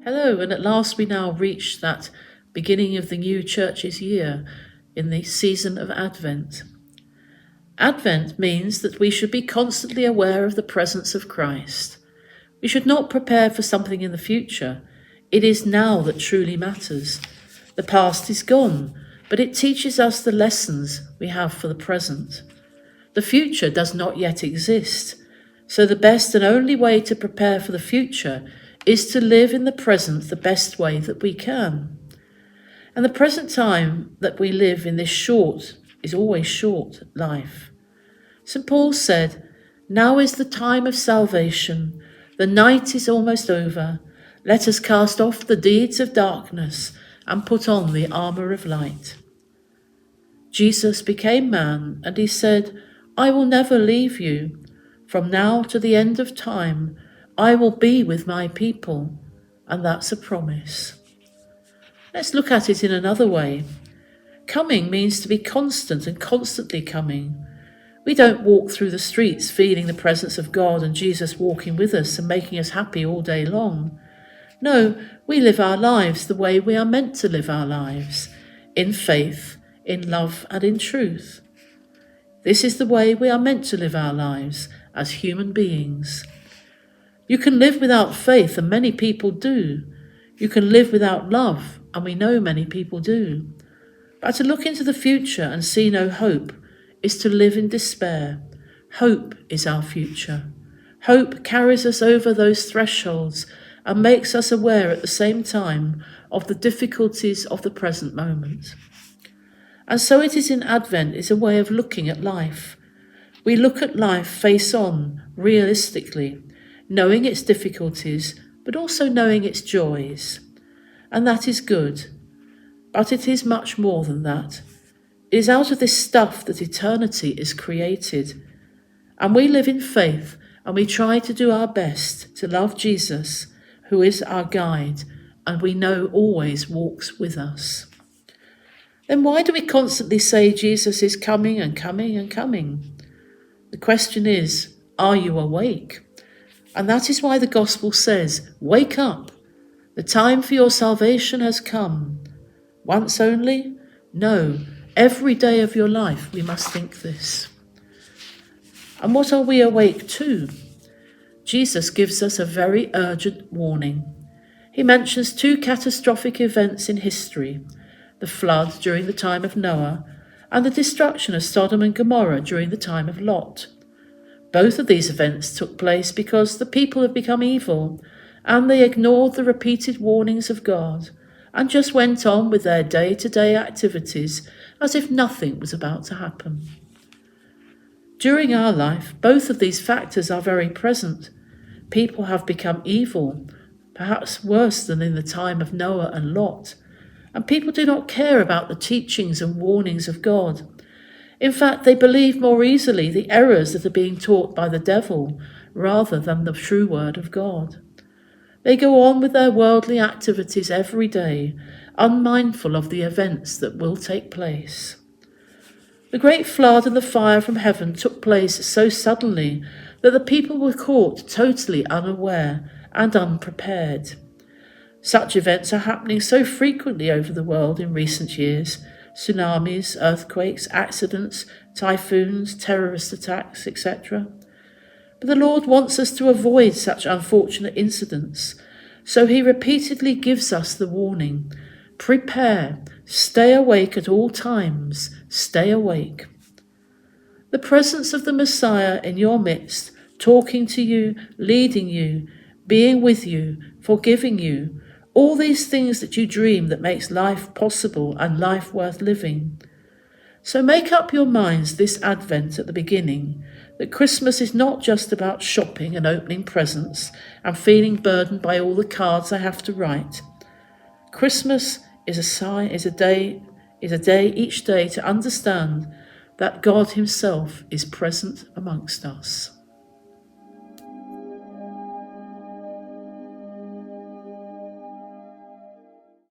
Hello, and at last we now reach that beginning of the new church's year in the season of Advent. Advent means that we should be constantly aware of the presence of Christ. We should not prepare for something in the future. It is now that truly matters. The past is gone, but it teaches us the lessons we have for the present. The future does not yet exist, so the best and only way to prepare for the future is to live in the present the best way that we can. And the present time that we live in this is always short life. St. Paul said, "Now is the time of salvation. The night is almost over. Let us cast off the deeds of darkness and put on the armour of light." Jesus became man, and he said, "I will never leave you. From now to the end of time, I will be with my people." And that's a promise. Let's look at it in another way. Coming means to be constant and constantly coming. We don't walk through the streets feeling the presence of God and Jesus walking with us and making us happy all day long. No, we live our lives the way we are meant to live our lives, in faith, in love and in truth. This is the way we are meant to live our lives as human beings. You can live without faith, and many people do. You can live without love, and we know many people do. But to look into the future and see no hope is to live in despair. Hope is our future. Hope carries us over those thresholds and makes us aware at the same time of the difficulties of the present moment. And so it is in Advent is a way of looking at life. We look at life face on, realistically, knowing its difficulties, but also knowing its joys. And that is good. But it is much more than that. It is out of this stuff that eternity is created. And we live in faith, and we try to do our best to love Jesus, who is our guide, and we know always walks with us. Then why do we constantly say Jesus is coming and coming and coming? The question is, are you awake? And that is why the gospel says, wake up. The time for your salvation has come. Once only? No, every day of your life we must think this. And what are we awake to? Jesus gives us a very urgent warning. He mentions two catastrophic events in history, the flood during the time of Noah and the destruction of Sodom and Gomorrah during the time of Lot. Both of these events took place because the people had become evil and they ignored the repeated warnings of God and just went on with their day-to-day activities as if nothing was about to happen. During our life, both of these factors are very present. People have become evil, perhaps worse than in the time of Noah and Lot, and people do not care about the teachings and warnings of God. In fact, they believe more easily the errors that are being taught by the devil rather than the true word of God. They go on with their worldly activities every day, unmindful of the events that will take place. The great flood and the fire from heaven took place so suddenly that the people were caught totally unaware and unprepared. Such events are happening so frequently over the world in recent years: tsunamis, earthquakes, accidents, typhoons, terrorist attacks, etc. But the Lord wants us to avoid such unfortunate incidents, so he repeatedly gives us the warning: prepare, stay awake at all times, stay awake. The presence of the Messiah in your midst, talking to you, leading you, being with you, forgiving you, all these things that you dream that makes life possible and life worth living. So make up your minds this Advent at the beginning that Christmas is not just about shopping and opening presents and feeling burdened by all the cards I have to write. Christmas is a day each day to understand that God himself is present amongst us.